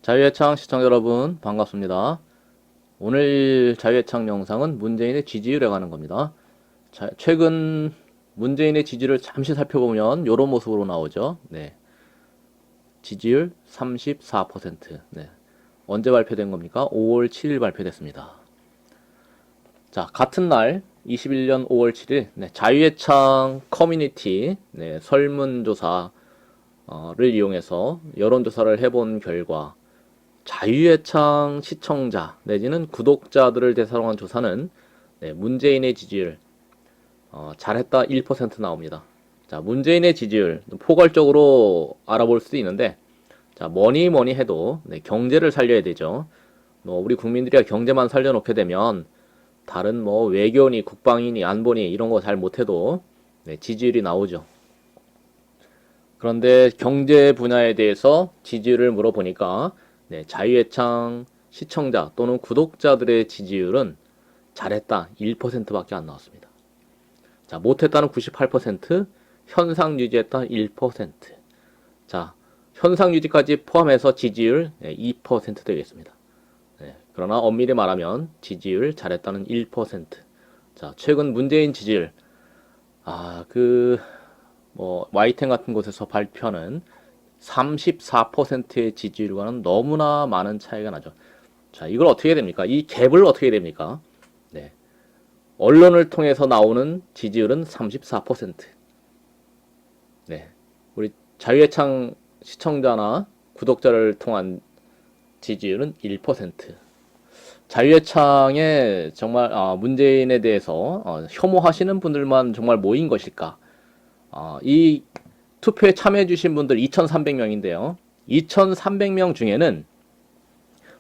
자유의 창 시청자 여러분 반갑습니다. 오늘 자유의 창 영상은 문재인의 지지율에 관한 겁니다. 최근 문재인의 지지율을 잠시 살펴보면 이런 모습으로 나오죠. 네, 지지율 34%. 네, 언제 발표된 겁니까? 5월 7일 발표됐습니다. 자, 같은 날 21년 5월 7일 자유의 창 커뮤니티 설문조사를 이용해서 여론조사를 해본 결과 자유의 창 시청자 내지는 구독자들을 대상으로 한 조사는 문재인의 지지율 잘했다 1% 나옵니다. 자, 문재인의 지지율 포괄적으로 알아볼 수도 있는데, 자, 뭐니 해도 경제를 살려야 되죠. 우리 국민들이 경제만 살려놓게 되면 다른 외교니 국방이니 안보니 이런 거 잘 못해도 지지율이 나오죠. 그런데 경제 분야에 대해서 지지율을 물어보니까 자유의 창 시청자 또는 구독자들의 지지율은 잘했다 1%밖에 안 나왔습니다. 자, 못했다는 98%, 현상 유지했다 1%. 자, 현상 유지까지 포함해서 지지율 2% 되겠습니다. 그러나 엄밀히 말하면 지지율 잘했다는 1%. 자, 최근 문재인 지지율 와이텐 같은 곳에서 발표하는 34%의 지지율과는 너무나 많은 차이가 나죠. 자, 이걸 어떻게 해야 됩니까? 이 갭을 어떻게 해야 됩니까? 언론을 통해서 나오는 지지율은 34%. 우리 자유의 창 시청자나 구독자를 통한 지지율은 1%. 자유의 창에 정말 문재인에 대해서 혐오하시는 분들만 정말 모인 것일까? 이 투표에 참여해주신 분들 2,300명인데요. 2,300명 중에는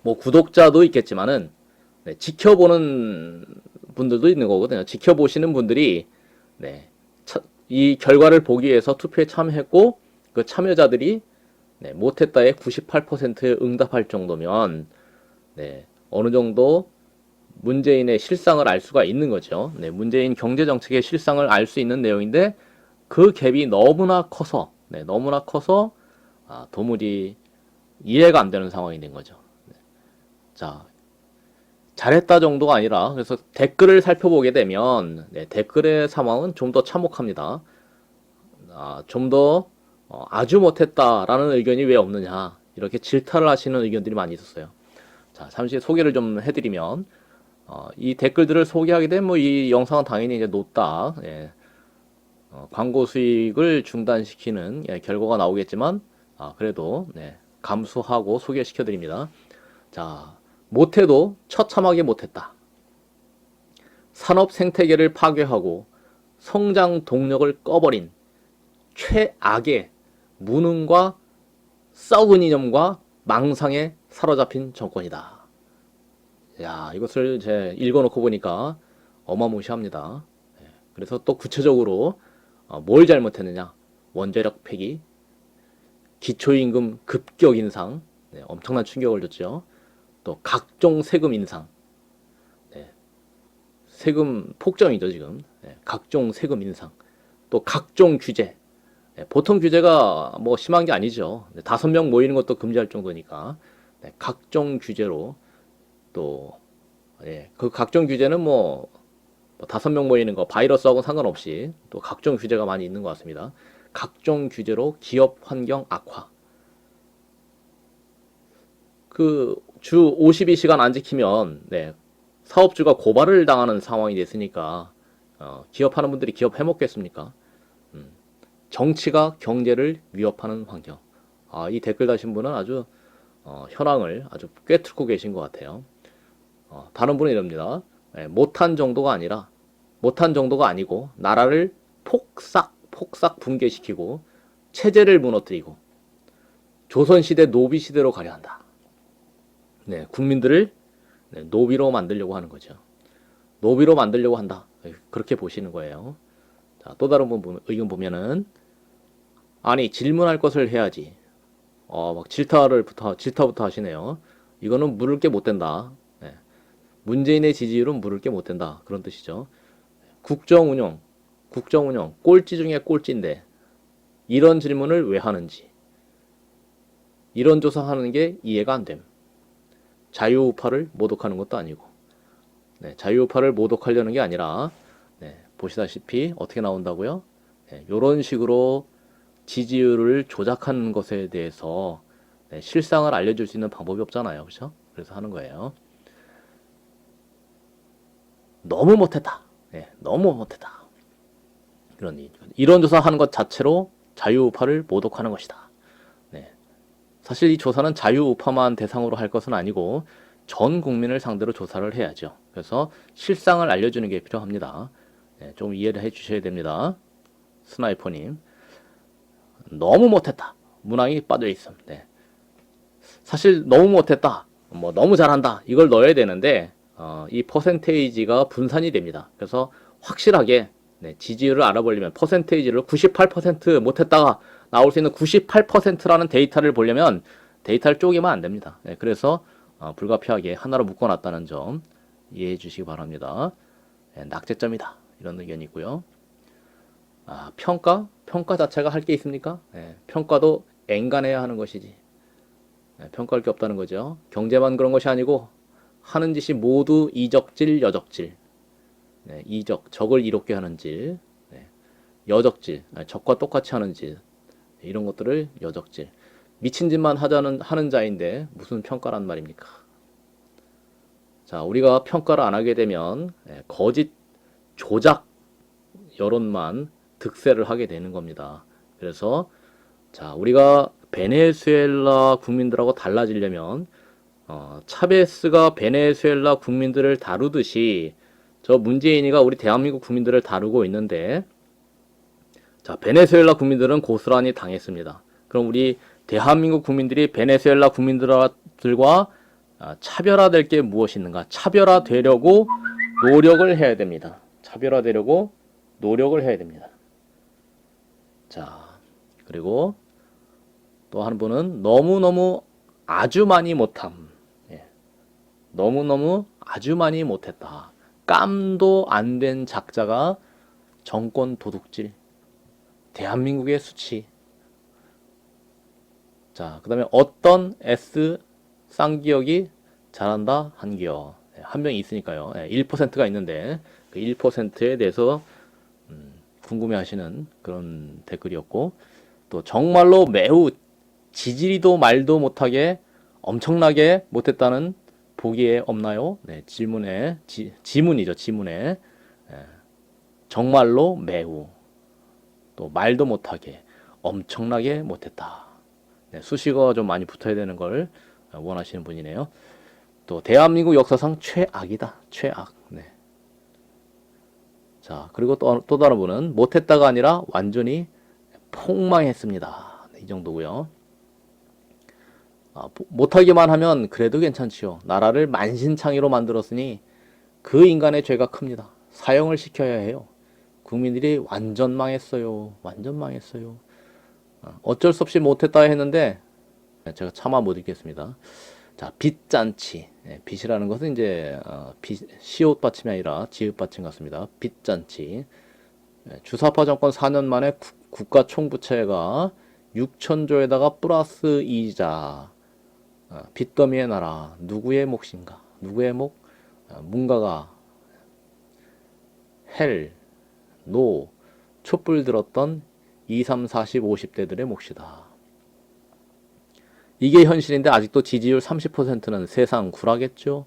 구독자도 있겠지만은 지켜보는 분들도 있는 거거든요. 지켜보시는 분들이 이 결과를 보기 위해서 투표에 참여했고 그 참여자들이 못했다에 98%에 응답할 정도면 어느 정도 문재인의 실상을 알 수가 있는 거죠. 문재인 경제정책의 실상을 알 수 있는 내용인데 그 갭이 너무나 커서 도무지 이해가 안 되는 상황이 된 거죠. 자, 잘했다 정도가 아니라 그래서 댓글을 살펴보게 되면 댓글의 상황은 좀 더 참혹합니다. 좀 더 아주 못했다라는 의견이 왜 없느냐 이렇게 질타를 하시는 의견들이 많이 있었어요. 자, 잠시 소개를 좀 해드리면 이 댓글들을 소개하게 되면 이 영상은 당연히 이제 노딱 광고 수익을 중단시키는 결과가 나오겠지만 그래도 감수하고 소개시켜 드립니다. 자, 못해도 처참하게 못했다. 산업 생태계를 파괴하고 성장 동력을 꺼버린 최악의 무능과 썩은 이념과 망상에 사로잡힌 정권이다. 야, 이것을 제 읽어놓고 보니까 어마무시합니다. 그래서 또 구체적으로 뭘 잘못했느냐? 원자력 폐기, 기초임금 급격 인상, 엄청난 충격을 줬죠. 또 각종 세금 인상, 세금 폭정이죠 지금. 각종 세금 인상, 또 각종 규제. 보통 규제가 심한 게 아니죠. 5명 모이는 것도 금지할 정도니까 각종 규제로 또 그 각종 규제는 5명 모이는 거 바이러스하고는 상관없이 또 각종 규제가 많이 있는 것 같습니다. 각종 규제로 기업 환경 악화. 그 주 52시간 안 지키면 사업주가 고발을 당하는 상황이 됐으니까 기업하는 분들이 기업 해먹겠습니까? 정치가 경제를 위협하는 환경. 이 댓글 다신 분은 아주 현황을 아주 꿰뚫고 계신 것 같아요. 다른 분은 이럽니다. 못한 정도가 아니고 나라를 폭삭 붕괴시키고 체제를 무너뜨리고 조선시대 노비시대로 가려 한다. 국민들을 노비로 만들려고 하는 거죠. 노비로 만들려고 한다. 그렇게 보시는 거예요. 자, 또 다른 분 의견 보면은 아니 질문할 것을 해야지. 막 질타부터 하시네요. 이거는 물을 게 못 된다. 문재인의 지지율은 물을 게 못 된다. 그런 뜻이죠. 국정운영 꼴찌 중에 꼴찌인데 이런 질문을 왜 하는지. 이런 조사하는 게 이해가 안 됨. 자유우파를 모독하는 것도 아니고, 네, 자유우파를 모독하려는 게 아니라, 네, 보시다시피 어떻게 나온다고요? 네, 이런 식으로 지지율을 조작하는 것에 대해서 네, 실상을 알려줄 수 있는 방법이 없잖아요, 그렇죠? 그래서 하는 거예요. 너무 못했다. 네, 너무 못했다. 이런 조사하는 것 자체로 자유우파를 모독하는 것이다. 네, 사실 이 조사는 자유우파만 대상으로 할 것은 아니고 전 국민을 상대로 조사를 해야죠. 그래서 실상을 알려주는 게 필요합니다. 네, 좀 이해를 해주셔야 됩니다. 스나이퍼님, 너무 못했다. 문항이 빠져 있음. 네. 사실 너무 못했다. 뭐 너무 잘한다. 이걸 넣어야 되는데 이 퍼센테이지가 분산이 됩니다. 그래서 확실하게 네, 지지율을 알아보려면 퍼센테이지를 98% 못했다가 나올 수 있는 98%라는 데이터를 보려면 데이터를 쪼개면 안 됩니다. 네, 그래서 불가피하게 하나로 묶어놨다는 점 이해해 주시기 바랍니다. 네, 낙제점이다. 이런 의견이 있고요. 평가? 평가 자체가 할 게 있습니까? 네, 평가도 엔간해야 하는 것이지. 네, 평가할 게 없다는 거죠. 경제만 그런 것이 아니고 하는 짓이 모두 이적질, 여적질. 네, 이적, 적을 이롭게 하는 질. 네, 여적질, 적과 똑같이 하는 질. 이런 것들을 여적질. 미친 짓만 하는 자인데 무슨 평가란 말입니까? 자, 우리가 평가를 안 하게 되면 거짓, 조작 여론만 득세를 하게 되는 겁니다. 그래서 자, 우리가 베네수엘라 국민들하고 달라지려면 차베스가 베네수엘라 국민들을 다루듯이 저 문재인이가 우리 대한민국 국민들을 다루고 있는데 자, 베네수엘라 국민들은 고스란히 당했습니다. 그럼 우리 대한민국 국민들이 베네수엘라 국민들과 차별화될 게 무엇이 있는가? 차별화되려고 노력을 해야 됩니다. 차별화되려고 노력을 해야 됩니다. 자, 그리고 또 한 분은 너무너무 아주 많이 못함. 예. 너무너무 아주 많이 못했다. 깜도 안 된 작자가 정권 도둑질. 대한민국의 수치. 자, 그 다음에 어떤 S 쌍기역이 잘한다 한기역. 한 명이 있으니까요. 1%가 있는데 그 1%에 대해서 궁금해하시는 그런 댓글이었고 또 정말로 매우 지지리도 말도 못하게 엄청나게 못했다는 보기에 없나요? 네, 지문이죠. 지문에 정말로 매우 또 말도 못하게 엄청나게 못했다. 네, 수식어가 좀 많이 붙어야 되는 걸 원하시는 분이네요. 또 대한민국 역사상 최악이다. 최악. 네. 자, 그리고 또 다른 분은 못했다가 아니라 완전히 폭망했습니다. 네, 이 정도고요. 못하기만 하면 그래도 괜찮지요. 나라를 만신창이로 만들었으니 그 인간의 죄가 큽니다. 사형을 시켜야 해요. 국민들이 완전 망했어요. 완전 망했어요. 어쩔 수 없이 못했다 했는데 제가 차마 못 읽겠습니다. 자, 빚잔치. 빚이라는 것은 이제 시옷 받침이 아니라 지읒 받침 같습니다. 빚잔치. 주사파 정권 4년 만에 국가 총부채가 6천조에다가 플러스 이자. 빚더미의 나라. 누구의 몫인가? 누구의 몫? 문가가 헬, 노, 촛불 들었던 20, 30, 50대들의 몫이다. 이게 현실인데 아직도 지지율 30%는 세상 구라겠죠?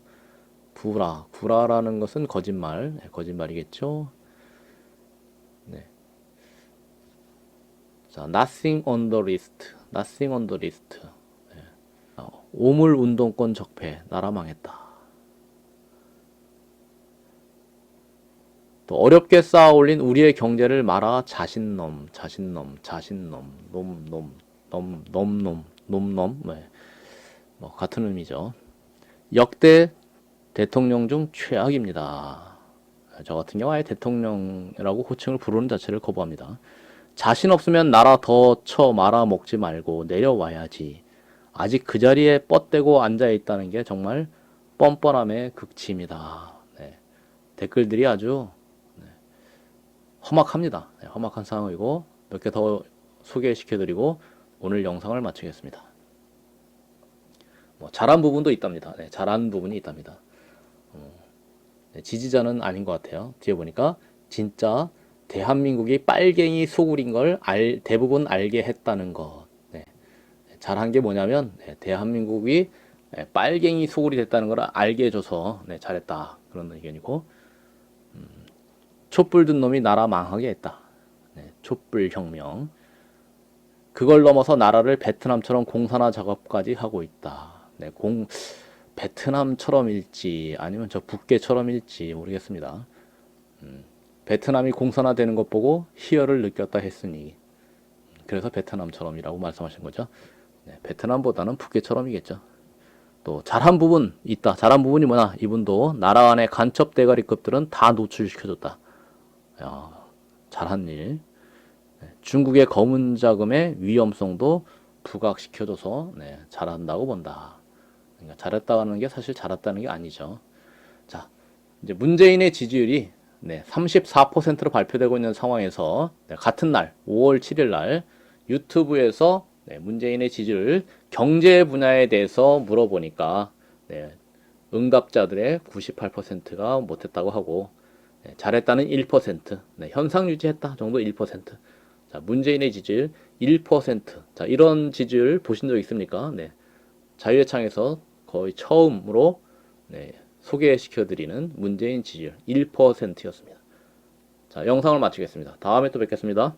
구라라는 것은 거짓말, 거짓말이겠죠? 네. 자, nothing on the list, nothing on the list. 네. 오물 운동권 적폐, 나라 망했다. 또 어렵게 쌓아 올린 우리의 경제를 말아 자신놈, 놈, 네. 뭐 같은 의미죠. 역대 대통령 중 최악입니다. 저 같은 경우 아예 대통령이라고 호칭을 부르는 자체를 거부합니다. 자신 없으면 나라 더 쳐 말아 먹지 말고 내려와야지. 아직 그 자리에 뻗대고 앉아 있다는 게 정말 뻔뻔함의 극치입니다. 네. 댓글들이 아주 험악합니다. 네, 험악한 상황이고 몇 개 더 소개시켜드리고 오늘 영상을 마치겠습니다. 뭐 잘한 부분도 있답니다. 네, 잘한 부분이 있답니다. 네, 지지자는 아닌 것 같아요. 뒤에 보니까 진짜 대한민국이 빨갱이 소굴인 걸 대부분 알게 했다는 것. 네, 잘한 게 뭐냐면 네, 대한민국이 네, 빨갱이 소굴이 됐다는 걸 알게 해줘서 네, 잘했다. 그런 의견이고 촛불 든 놈이 나라 망하게 했다. 네, 촛불 혁명. 그걸 넘어서 나라를 베트남처럼 공산화 작업까지 하고 있다. 네, 베트남처럼일지 아니면 저 북계처럼일지 모르겠습니다. 베트남이 공산화되는 것 보고 희열을 느꼈다 했으니 그래서 베트남처럼이라고 말씀하신 거죠. 네, 베트남보다는 북계처럼이겠죠. 또 잘한 부분 있다. 잘한 부분이 뭐냐? 이분도 나라 안의 간첩 대가리급들은 다 노출시켜줬다. 야, 잘한 일. 네, 중국의 검은 자금의 위험성도 부각시켜줘서 네, 잘한다고 본다. 그러니까 잘했다는 게 사실 잘했다는 게 아니죠. 자, 이제 문재인의 지지율이 네, 34%로 발표되고 있는 상황에서 네, 같은 날 5월 7일 날 유튜브에서 네, 문재인의 지지율 경제 분야에 대해서 물어보니까 네, 응답자들의 98%가 못했다고 하고 네, 잘했다는 1%, 네, 현상 유지했다 정도 1%. 자, 문재인의 지지율 1%. 자, 이런 지지율 보신 적 있습니까? 네, 자유의 창에서 거의 처음으로 네, 소개시켜드리는 문재인 지지율 1%였습니다. 자, 영상을 마치겠습니다. 다음에 또 뵙겠습니다.